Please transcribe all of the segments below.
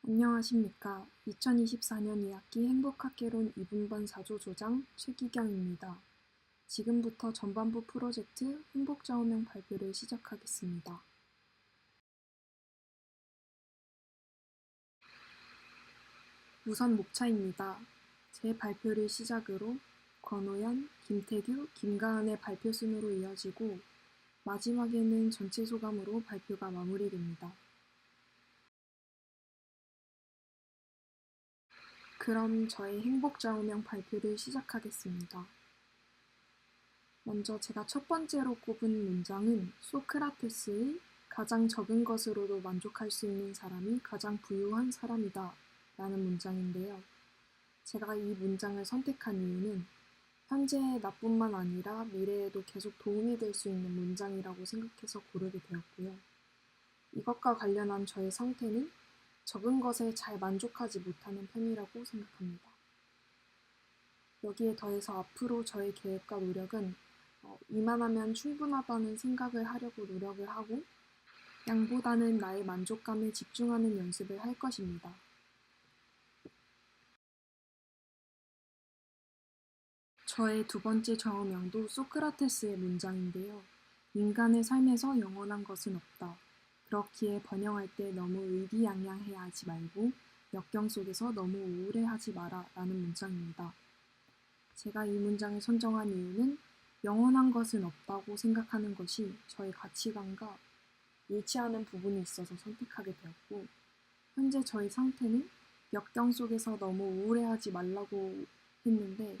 안녕하십니까. 2024년 2학기 행복학개론 2분반 4조 조장 최기경입니다. 지금부터 전반부 프로젝트 행복좌우명 발표를 시작하겠습니다. 우선 목차입니다. 제 발표를 시작으로 권호연, 김태규, 김가은의 발표 순으로 이어지고 마지막에는 전체 소감으로 발표가 마무리됩니다. 그럼 저의 행복좌우명 발표를 시작하겠습니다. 먼저 제가 첫 번째로 꼽은 문장은 소크라테스의 가장 적은 것으로도 만족할 수 있는 사람이 가장 부유한 사람이다 라는 문장인데요. 제가 이 문장을 선택한 이유는 현재의 나뿐만 아니라 미래에도 계속 도움이 될 수 있는 문장이라고 생각해서 고르게 되었고요. 이것과 관련한 저의 상태는 적은 것에 잘 만족하지 못하는 편이라고 생각합니다. 여기에 더해서 앞으로 저의 계획과 노력은 이만하면 충분하다는 생각을 하려고 노력을 하고 양보다는 나의 만족감에 집중하는 연습을 할 것입니다. 저의 두 번째 좌우명도 소크라테스의 문장인데요. 인간의 삶에서 영원한 것은 없다. 그렇기에 번영할 때 너무 의기양양해 하지 말고 역경 속에서 너무 우울해하지 마라 라는 문장입니다. 제가 이 문장을 선정한 이유는 영원한 것은 없다고 생각하는 것이 저의 가치관과 일치하는 부분이 있어서 선택하게 되었고, 현재 저의 상태는 역경 속에서 너무 우울해하지 말라고 했는데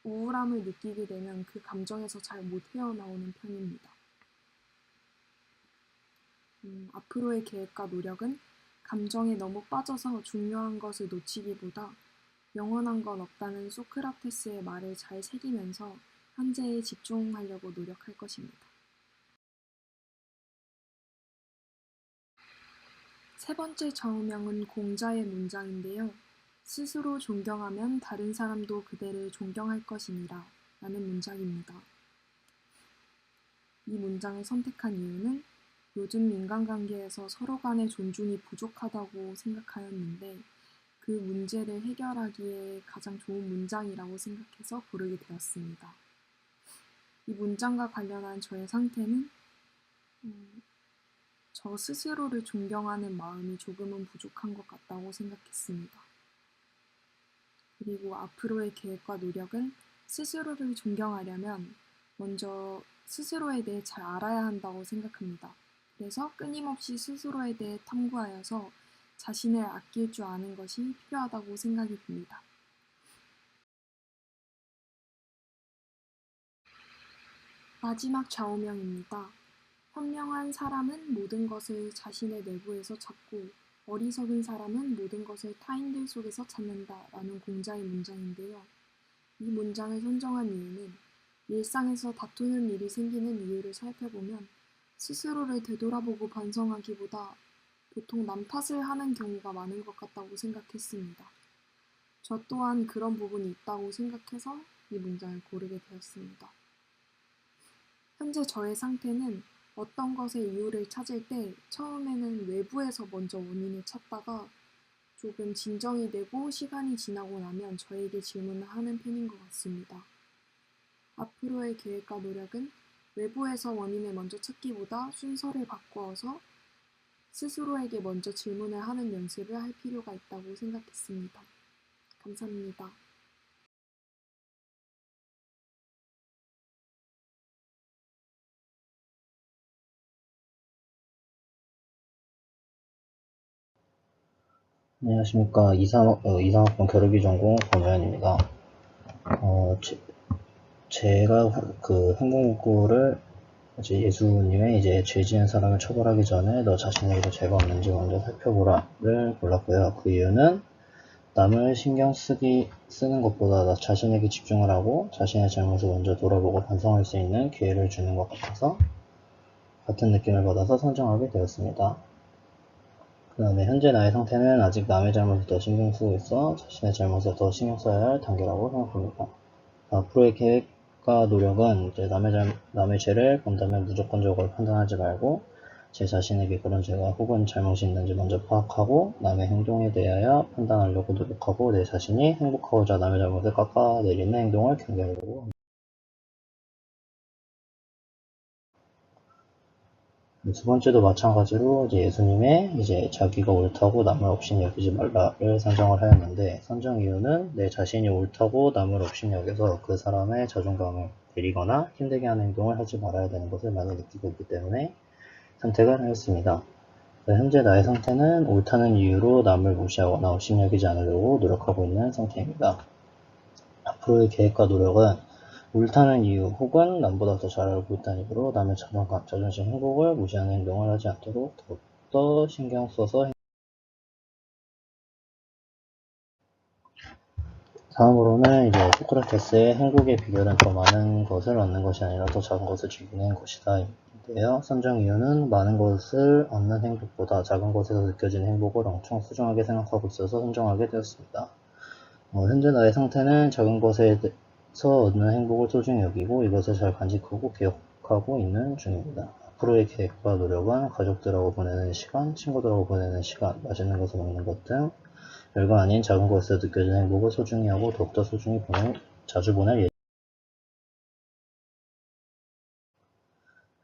우울함을 느끼게 되면 그 감정에서 잘 못 헤어나오는 편입니다. 앞으로의 계획과 노력은 감정에 너무 빠져서 중요한 것을 놓치기보다 영원한 건 없다는 소크라테스의 말을 잘 새기면서 현재에 집중하려고 노력할 것입니다. 세 번째 좌우명은 공자의 문장인데요. 스스로 존경하면 다른 사람도 그대를 존경할 것이니라 라는 문장입니다. 이 문장을 선택한 이유는 요즘 인간관계에서 서로 간의 존중이 부족하다고 생각하였는데 그 문제를 해결하기에 가장 좋은 문장이라고 생각해서 고르게 되었습니다. 이 문장과 관련한 저의 상태는 저 스스로를 존경하는 마음이 조금은 부족한 것 같다고 생각했습니다. 그리고 앞으로의 계획과 노력은 스스로를 존경하려면 먼저 스스로에 대해 잘 알아야 한다고 생각합니다. 그래서 끊임없이 스스로에 대해 탐구하여서 자신을 아낄 줄 아는 것이 필요하다고 생각이 듭니다. 마지막 좌우명입니다. 현명한 사람은 모든 것을 자신의 내부에서 찾고 어리석은 사람은 모든 것을 타인들 속에서 찾는다 라는 공자의 문장인데요. 이 문장을 선정한 이유는 일상에서 다투는 일이 생기는 이유를 살펴보면 스스로를 되돌아보고 반성하기보다 보통 남 탓을 하는 경우가 많은 것 같다고 생각했습니다. 저 또한 그런 부분이 있다고 생각해서 이 문장을 고르게 되었습니다. 현재 저의 상태는 어떤 것의 이유를 찾을 때 처음에는 외부에서 먼저 원인을 찾다가 조금 진정이 되고 시간이 지나고 나면 저에게 질문을 하는 편인 것 같습니다. 앞으로의 계획과 노력은 외부에서 원인을 먼저 찾기보다 순서를 바꾸어서 스스로에게 먼저 질문을 하는 연습을 할 필요가 있다고 생각했습니다. 감사합니다. 안녕하십니까. 이상학번 겨루기 전공 권호연입니다. 제가 그 행복문구를 이제 예수님의 이제 죄 지은 사람을 처벌하기 전에 너 자신에게도 죄가 없는지 먼저 살펴보라를 골랐고요. 그 이유는 남을 신경 쓰는 것보다 나 자신에게 집중을 하고 자신의 잘못을 먼저 돌아보고 반성할 수 있는 기회를 주는 것 같아서 같은 느낌을 받아서 선정하게 되었습니다. 그 다음에 현재 나의 상태는 아직 남의 잘못을 더 신경 쓰고 있어 자신의 잘못을 더 신경 써야 할 단계라고 생각합니다. 앞으로의 계획과 노력은 이제 남의 죄를 본다면 무조건적으로 판단하지 말고 제 자신에게 그런 죄가 혹은 잘못이 있는지 먼저 파악하고 남의 행동에 대하여 판단하려고 노력하고 내 자신이 행복하고자 남의 잘못을 깎아내리는 행동을 경계하려고 합니다. 두 번째도 마찬가지로 이제 예수님의 이제 자기가 옳다고 남을 업신 여기지 말라를 선정을 하였는데 선정 이유는 내 자신이 옳다고 남을 업신 여겨서 그 사람의 자존감을 때리거나 힘들게 하는 행동을 하지 말아야 되는 것을 많이 느끼고 있기 때문에 선택을 하였습니다. 현재 나의 상태는 옳다는 이유로 남을 무시하거나 업신여기지 않으려고 노력하고 있는 상태입니다. 앞으로의 계획과 노력은 옳다는 이유 혹은 남보다 더 잘 알고 있다는 이유로 남의 자존감, 자존심, 행복을 무시하는 행동을 하지 않도록 더욱더 신경 써서 다음으로는 이제 소크라테스의 행복의 비결은 더 많은 것을 얻는 것이 아니라 더 작은 것을 즐기는 것이다 인데요. 선정 이유는 많은 것을 얻는 행복보다 작은 것에서 느껴지는 행복을 엄청 소중하게 생각하고 있어서 선정하게 되었습니다. 현재 나의 상태는 작은 것에서 얻는 행복을 소중히 여기고 이것을 잘 간직하고 기억하고 있는 중입니다. 앞으로의 계획과 노력은 가족들하고 보내는 시간, 친구들하고 보내는 시간, 맛있는 것을 먹는 것 등 별거 아닌 작은 것에서 느껴지는 행복을 소중히 하고 더욱더 소중히 자주 보낼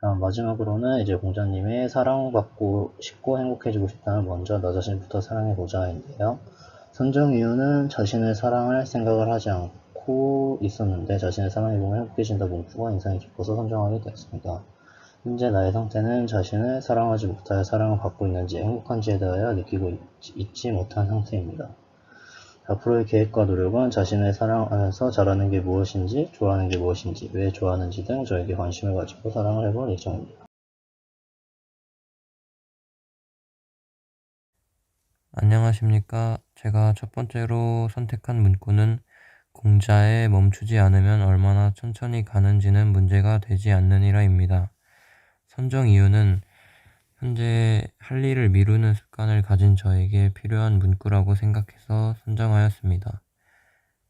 예정입니다. 마지막으로는 이제 공자님의 사랑받고 싶고 행복해지고 싶다면 먼저 나 자신부터 사랑해보자인데요. 선정 이유는 자신을 사랑할 생각을 하지 않고 있었는데 자신을 사랑해보면 행복해진다 문구가 인상이 깊어서 선정하게 되었습니다. 현재 나의 상태는 자신을 사랑하지 못하여 사랑을 받고 있는지 행복한지에 대하여 느끼고 있지 못한 상태입니다. 앞으로의 계획과 노력은 자신을 사랑하면서 잘하는 게 무엇인지, 좋아하는 게 무엇인지, 왜 좋아하는지 등 저에게 관심을 가지고 사랑을 해볼 예정입니다. 안녕하십니까. 제가 첫 번째로 선택한 문구는 공자에 멈추지 않으면 얼마나 천천히 가는지는 문제가 되지 않느니라입니다. 선정 이유는 현재 할 일을 미루는 습관을 가진 저에게 필요한 문구라고 생각해서 선정하였습니다.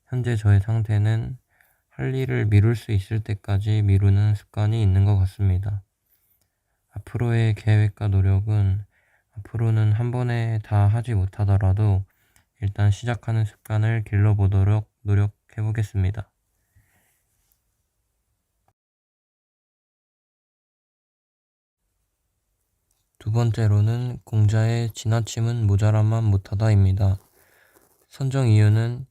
현재 저의 상태는 할 일을 미룰 수 있을 때까지 미루는 습관이 있는 것 같습니다. 앞으로의 계획과 노력은 앞으로는 한 번에 다 하지 못하더라도 일단 시작하는 습관을 길러보도록 노력해보겠습니다. 두 번째로는 공자의 지나침은 모자람만 못하다입니다. 선정 이유는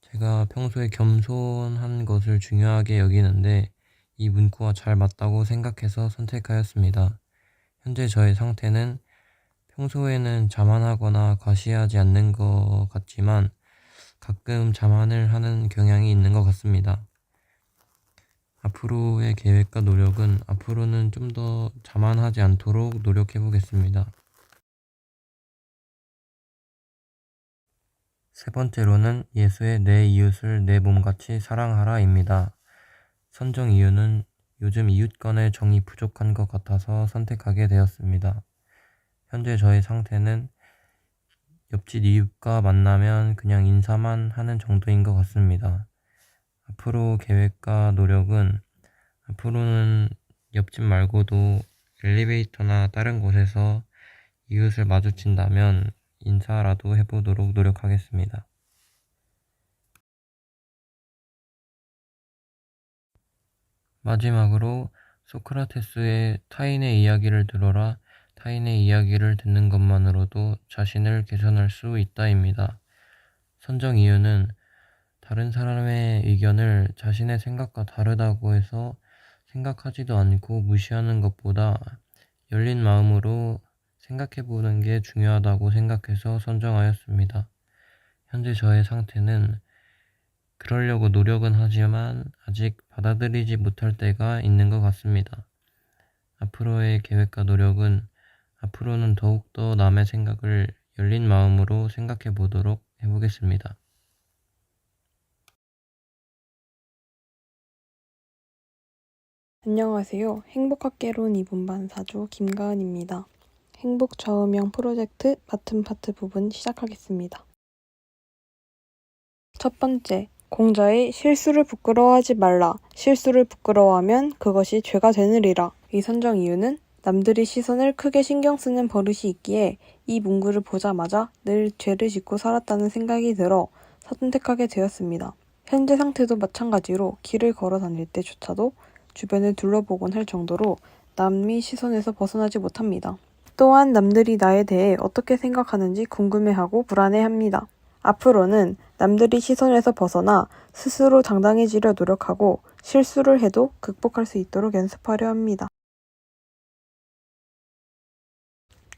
제가 평소에 겸손한 것을 중요하게 여기는데 이 문구와 잘 맞다고 생각해서 선택하였습니다. 현재 저의 상태는 평소에는 자만하거나 과시하지 않는 것 같지만 가끔 자만을 하는 경향이 있는 것 같습니다. 앞으로의 계획과 노력은 앞으로는 좀 더 자만하지 않도록 노력해 보겠습니다. 세 번째로는 예수의 내 이웃을 내 몸같이 사랑하라입니다. 선정 이유는 요즘 이웃 간의 정이 부족한 것 같아서 선택하게 되었습니다. 현재 저의 상태는 옆집 이웃과 만나면 그냥 인사만 하는 정도인 것 같습니다. 앞으로 계획과 노력은 앞으로는 옆집 말고도 엘리베이터나 다른 곳에서 이웃을 마주친다면 인사라도 해보도록 노력하겠습니다. 마지막으로 소크라테스의 타인의 이야기를 들어라, 타인의 이야기를 듣는 것만으로도 자신을 개선할 수 있다입니다. 선정 이유는 다른 사람의 의견을 자신의 생각과 다르다고 해서 생각하지도 않고 무시하는 것보다 열린 마음으로 생각해보는 게 중요하다고 생각해서 선정하였습니다. 현재 저의 상태는 그러려고 노력은 하지만 아직 받아들이지 못할 때가 있는 것 같습니다. 앞으로의 계획과 노력은 앞으로는 더욱더 남의 생각을 열린 마음으로 생각해 보도록 해보겠습니다. 안녕하세요. 행복학개론 2분반 사조 김가은입니다. 행복 좌우명 프로젝트 맡은 파트 부분 시작하겠습니다. 첫 번째, 공자의 실수를 부끄러워하지 말라. 실수를 부끄러워하면 그것이 죄가 되느리라. 이 선정 이유는 남들이 시선을 크게 신경 쓰는 버릇이 있기에 이 문구를 보자마자 늘 죄를 짓고 살았다는 생각이 들어 선택하게 되었습니다. 현재 상태도 마찬가지로 길을 걸어 다닐 때조차도 주변을 둘러보곤 할 정도로 남의 시선에서 벗어나지 못합니다. 또한 남들이 나에 대해 어떻게 생각하는지 궁금해하고 불안해합니다. 앞으로는 남들이 시선에서 벗어나 스스로 당당해지려 노력하고 실수를 해도 극복할 수 있도록 연습하려 합니다.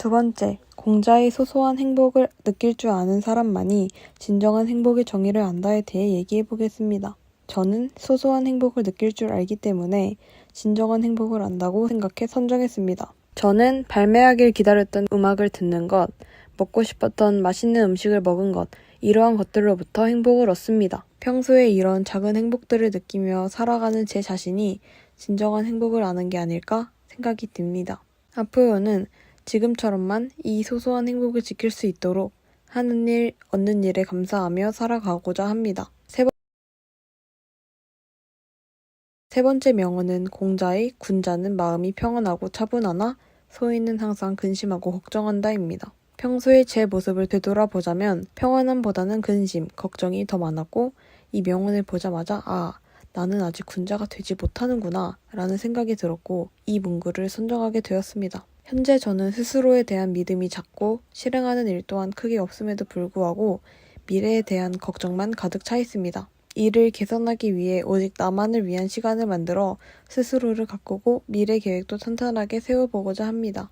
두 번째, 공자의 소소한 행복을 느낄 줄 아는 사람만이 진정한 행복의 정의를 안다에 대해 얘기해 보겠습니다. 저는 소소한 행복을 느낄 줄 알기 때문에 진정한 행복을 안다고 생각해 선정했습니다. 저는 발매하길 기다렸던 음악을 듣는 것, 먹고 싶었던 맛있는 음식을 먹은 것, 이러한 것들로부터 행복을 얻습니다. 평소에 이런 작은 행복들을 느끼며 살아가는 제 자신이 진정한 행복을 아는 게 아닐까 생각이 듭니다. 앞으로는 지금처럼만 이 소소한 행복을 지킬 수 있도록 하는 일, 얻는 일에 감사하며 살아가고자 합니다. 세 번째 명언은 공자의 군자는 마음이 평안하고 차분하나 소인은 항상 근심하고 걱정한다입니다. 평소에 제 모습을 되돌아보자면 평안함보다는 근심, 걱정이 더 많았고 이 명언을 보자마자 나는 아직 군자가 되지 못하는구나 라는 생각이 들었고 이 문구를 선정하게 되었습니다. 현재 저는 스스로에 대한 믿음이 작고 실행하는 일 또한 크게 없음에도 불구하고 미래에 대한 걱정만 가득 차 있습니다. 이를 개선하기 위해 오직 나만을 위한 시간을 만들어 스스로를 가꾸고 미래 계획도 탄탄하게 세워보고자 합니다.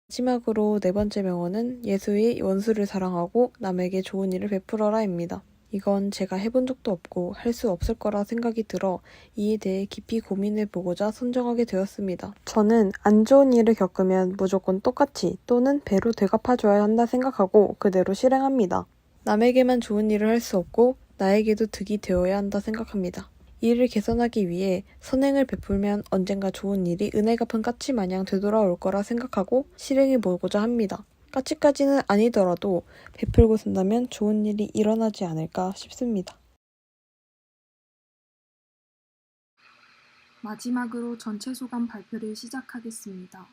마지막으로 네 번째 명언은 예수의 원수를 사랑하고 남에게 좋은 일을 베풀어라입니다. 이건 제가 해본 적도 없고 할 수 없을 거라 생각이 들어 이에 대해 깊이 고민해보고자 선정하게 되었습니다. 저는 안 좋은 일을 겪으면 무조건 똑같이 또는 배로 되갚아줘야 한다 생각하고 그대로 실행합니다. 남에게만 좋은 일을 할 수 없고 나에게도 득이 되어야 한다 생각합니다. 이를 개선하기 위해 선행을 베풀면 언젠가 좋은 일이 은혜 갚은 까치 마냥 되돌아올 거라 생각하고 실행해 보고자 합니다. 까치까지는 아니더라도 베풀고 산다면 좋은 일이 일어나지 않을까 싶습니다. 마지막으로 전체 소감 발표를 시작하겠습니다.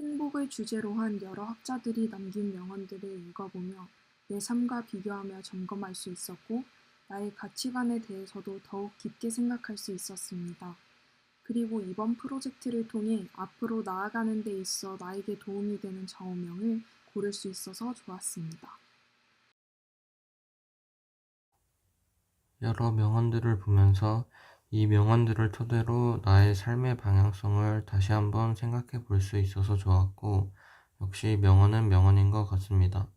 행복을 주제로 한 여러 학자들이 남긴 명언들을 읽어보며 내 삶과 비교하며 점검할 수 있었고 나의 가치관에 대해서도 더욱 깊게 생각할 수 있었습니다. 그리고 이번 프로젝트를 통해 앞으로 나아가는 데 있어 나에게 도움이 되는 좌우명을 고를 수 있어서 좋았습니다. 여러 명언들을 보면서 이 명언들을 토대로 나의 삶의 방향성을 다시 한번 생각해 볼 수 있어서 좋았고, 역시 명언은 명언인 것 같습니다.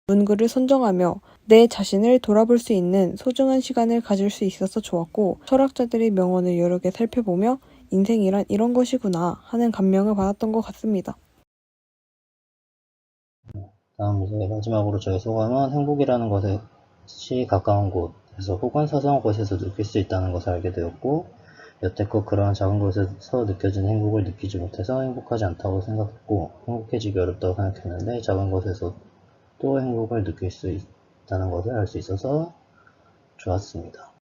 문구를 선정하며 내 자신을 돌아볼 수 있는 소중한 시간을 가질 수 있어서 좋았고 철학자들의 명언을 여러 개 살펴보며 인생이란 이런 것이구나 하는 감명을 받았던 것 같습니다. 다음 이제 마지막으로 저의 소감은 행복이라는 것이 가까운 곳에서 혹은 사소한 곳에서 느낄 수 있다는 것을 알게 되었고 여태껏 그러한 작은 곳에서 느껴지는 행복을 느끼지 못해서 행복하지 않다고 생각했고 행복해지기 어렵다고 생각했는데 작은 곳에서 또 행복을 느낄 수 있다는 것을 알 수 있어서 좋았습니다.